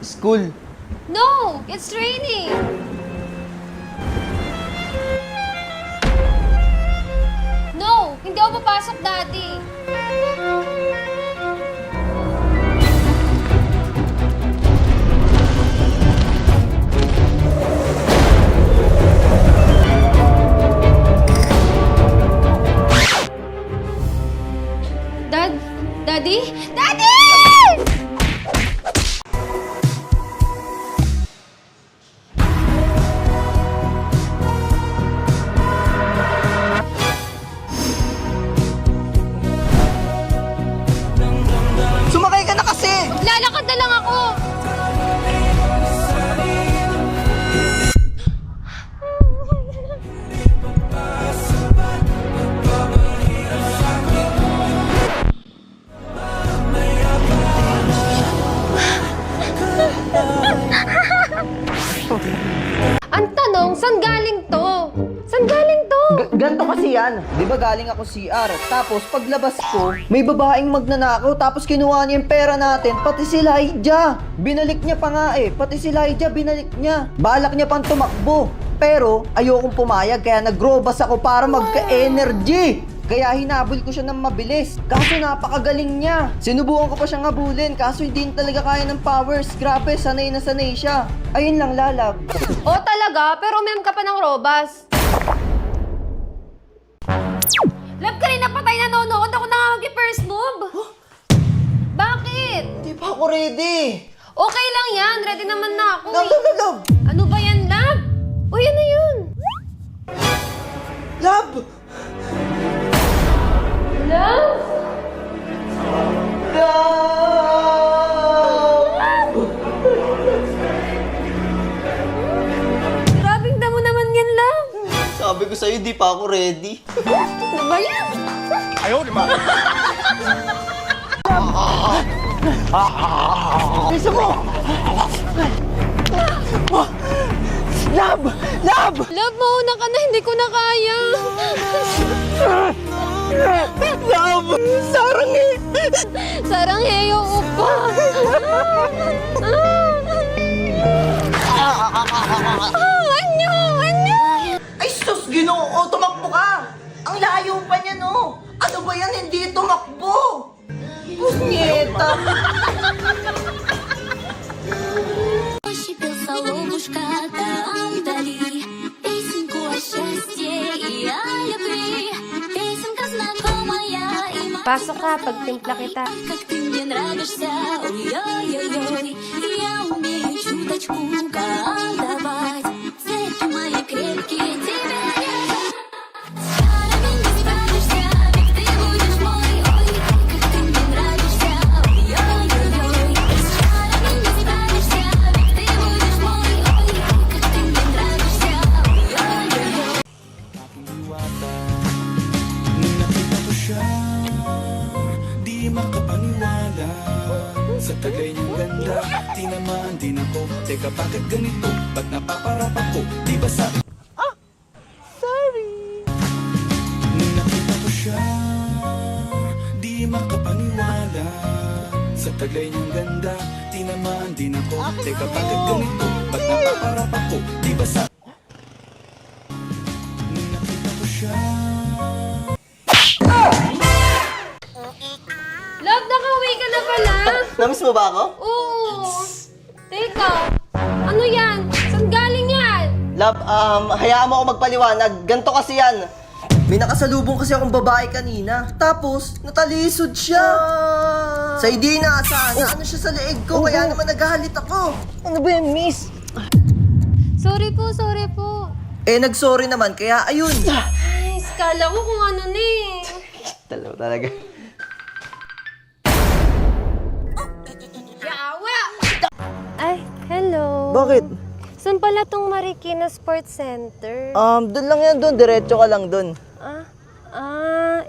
School. No! It's raining! No! Hindi ako papasok, Daddy! Daddy? Daddy! Sumakay ka na kasi! Lalakad na lang ako! Ang tanong, saan galing to? Saan galing to? Ganto kasi yan. Di ba galing ako CR? Tapos paglabas ko, may babaeng magnanakaw tapos kinuha niya yung pera natin, pati si Lydia. Binalik niya pa nga eh. Pati si Lydia binalik niya. Balak niya pang tumakbo. Pero ayokong pumayag kaya nag-robas ako para magka-energy. Kaya hinabol ko siya ng mabilis. Kaso napakagaling niya. Sinubukan ko pa siyang habulin kaso hindi talaga kaya ng powers. Grabe, sanay na sanay siya. Ayun lang, lalab. O talaga? Pero mem ka pa ng robas. Love, kanina pa tayo nanonood. Ako na nga mag-first move. Bakit? Hindi pa ako ready. Okay lang yan. Ready naman na ako. Love. Ano ba yan, Love? Uy, ano yun? Love! Love? Grabing damo naman yan, Love. Sabi ko sa'yo, di pa ako ready. Ano ba yan? Bisa mo! Love! Love! Love, mauna ka na. Hindi ko na kaya. Love! Sarang eh! Sarang heyo upa. Anyo! Anyo! Ay sus! Ginoo! Tumakbo ka! Ang layo pa niya, no? Ano ba yan? Hindi tumakbo! Punyeta! Пошипел соловушка там вдали, песенку о счастье и о любви. Песенка знакомая и моя. Pasok ka, pagtimpla kita. Как ты мне нравишься, ой-ой-ой-ой. Я умею чуточку колдовать. Цепи мои крепкие тебя держат. С чарами не справишься, ведь ты будешь мой. Ой, как ты мне нравишься, ой-ой-ой-ой. С чарами не справишься, ведь ты будешь мой. Ой, как ты мне нравишься, ой-ой-ой. Nung nakita ko siya, di makapaniwala. Sa tagay niyang ganda, tinamaan din ako. Teka, bakit ganito? Ba't napaparap ako? Di ba sabi? Sorry! Nung nakita ko siya, di makapaniwala. Sa tagay niyang ganda, tinamaan din ako. Teka, bakit ganito? Ba't napaparap ako? Di ba sabi? Nung nakita ko siya, Love, nakauwi ka na pala. Namiss mo ba ako? Oo. Teka, ano yan? Saan galing yan? Love, hayaan mo ako magpaliwanag. Ganto kasi yan. May nakasalubong kasi akong babae kanina. Tapos, natalisod siya. Sa hindi inaasahan na ano siya sa leeg ko. Kaya naman naghahalit ako. Ano ba yan, miss? Sorry po, sorry po. Eh, nag-sorry naman. Kaya, ayun. Ay, skala ko kung ano na eh. Dalawa talaga. Yawa! Ay, hello. Bakit? Saan pala tong Marikina Sports Center? Doon lang yan doon. Diretso ka lang doon.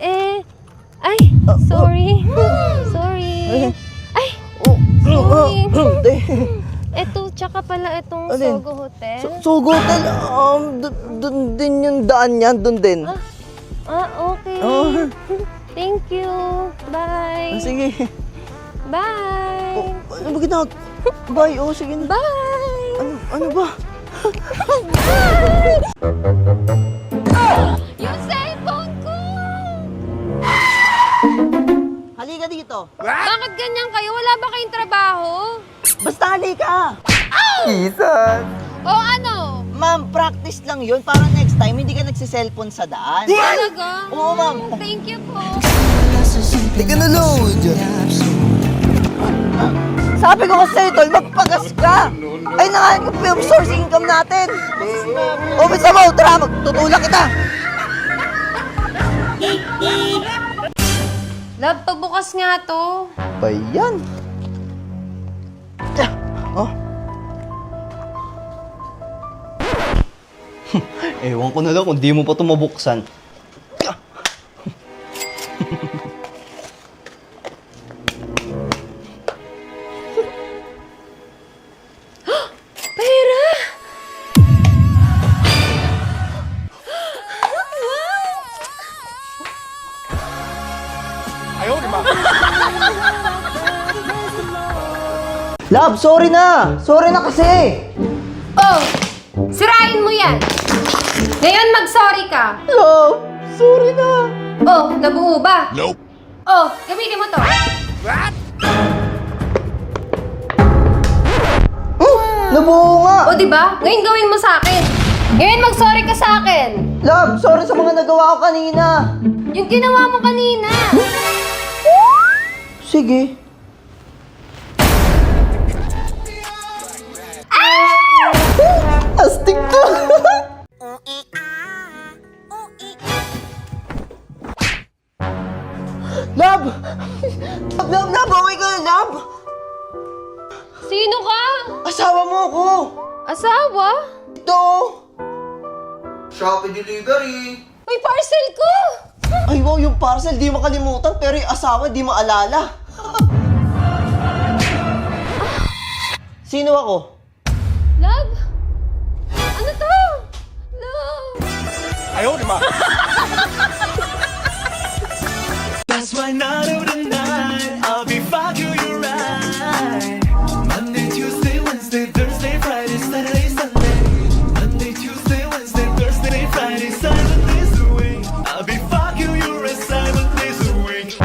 Ay, sorry. Sorry. Ay, sorry. Eto, tsaka pala itong Alin? Sogo Hotel. Sogo Hotel, doon din yung daan niya. Doon din. Okay. Oh. Thank you. Bye. Sige. Bye. Ano ba ginagawa? Bye, oh, sige na. Bye! Ano ba? Yung cellphone ko! Halika dito. Bakit ganyan kayo? Wala ba kayong trabaho? Basta halika. Isan. O ano? Ma'am, practice lang yun para next time hindi ka nagsiselfon sa daan. Talaga? Oo, ma'am. Thank you po. Hindi ka na load. Sabi ko kasi sa'yo, tol, magpagas ka. Ay, nangahan ko film source income natin. O, bisa mo, tara, magtutulak kita. Love, pabukas nga to. Ba yan? Oh. Ewan ko na lang kung di mo pa ito mabuksan. Pera! Love, sorry na! Sorry na kasi! Oh! Sirain mo yan! Ngayon mag-sorry ka! Love, sorry na! Oh, nabuo ba? Nope. Oh, gamitin mo to. Nabuo nga! O, di ba? Ngayon gawin mo sa akin. Ngayon mag-sorry ka sa akin. Love, sorry sa mga nagawa ko kanina! Yung ginawa mo kanina. Sige. Astig to! Love! Love! Okay ka na, Love? Sino ka? Asawa mo ako! Asawa? Ito! Shopee delivery! May parcel ko! Ay wow, yung parcel di makalimutan pero yung asawa di maalala. Sino ako? Love? Ano to? Love? That's why night of the night I'll be fucking you right. Monday, Tuesday, Wednesday, Thursday, Friday, Saturday, Sunday. Monday, Tuesday, Wednesday, Thursday, Friday, 7 days a week. I'll be fucking you right 7 days a week.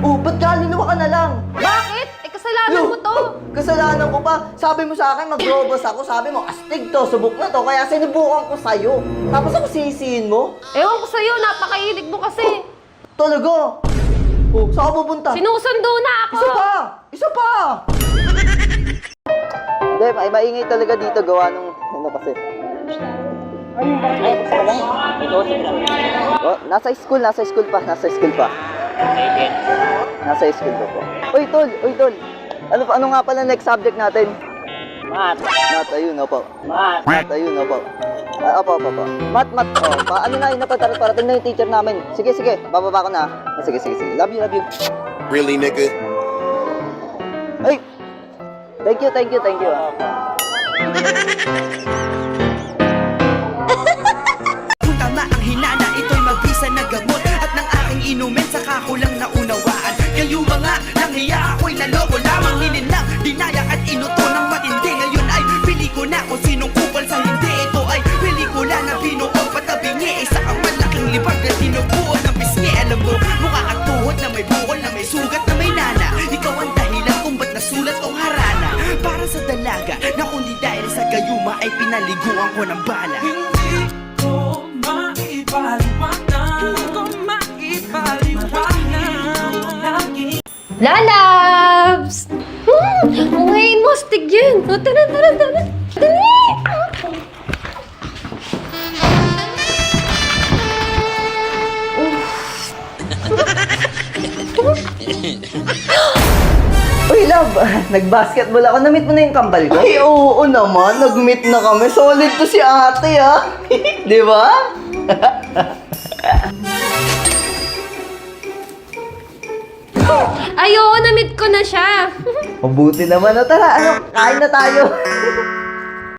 Oh, ba't kaluluwa ka na lang? Bakit? Eh, kasalanan mo to. Kasalanan ko pa. Sabi mo sa akin, mag-robos ako. Sabi mo, astig to, subok na to. Kaya sinubukan ko sa'yo. Tapos ako sisihin mo? Ewan ko sa'yo, napakahilig mo kasi. Talaga? Oh, saan ka pupunta? Sinusundo na ako. Isa pa! Isa pa! Hindi, maingay talaga dito gawa nung ano kasi. Oh, nasa school pa. Nasa school pa po. Uy, tol. Ano nga pala next subject natin? Math, ayun, opo. Math, ayun, opo. Opo. Math. Oh, ano na, yun na parating na yung teacher namin. Sige, bababa ko na. Sige. Love you. Really, nigga? Ay! Thank you. Kung tama ang hinana, ito'y mabisa na gamot. At ng aking inumin, saka ko lang naunawaan. Kayo mga nanghiya, ako'y naloko lamang. Hininang, dinaya at inuto ng matindi. Ngayon ay pili ko na kung sinong kupal sa hindi. Ito ay pelikula na binuong patabingi. Isa kang malaking libag na tinubuo ng pisngi. Alam mo, mukha kang tuhod na may bukol, na may sugat, na may nana. Ikaw ang dahilan kung ba't nasulat o harana. Para sa dalaga, na kundi dahil sa gayuma ay pinaliguan ko ng bala. Hindi ko maipaliwanag. Lalabs! Oh, ngayon mo, stig yan. O, tara. Dali! Uy, love, nag-basketball ako. Na-meet mo na yung kambal ko? Ay, oo naman. Nag-meet na kami. Solid to si ate, ha? Di ba? Ay, oo, na-meet ko na siya. Mabuti naman. O, tara, kain na tayo.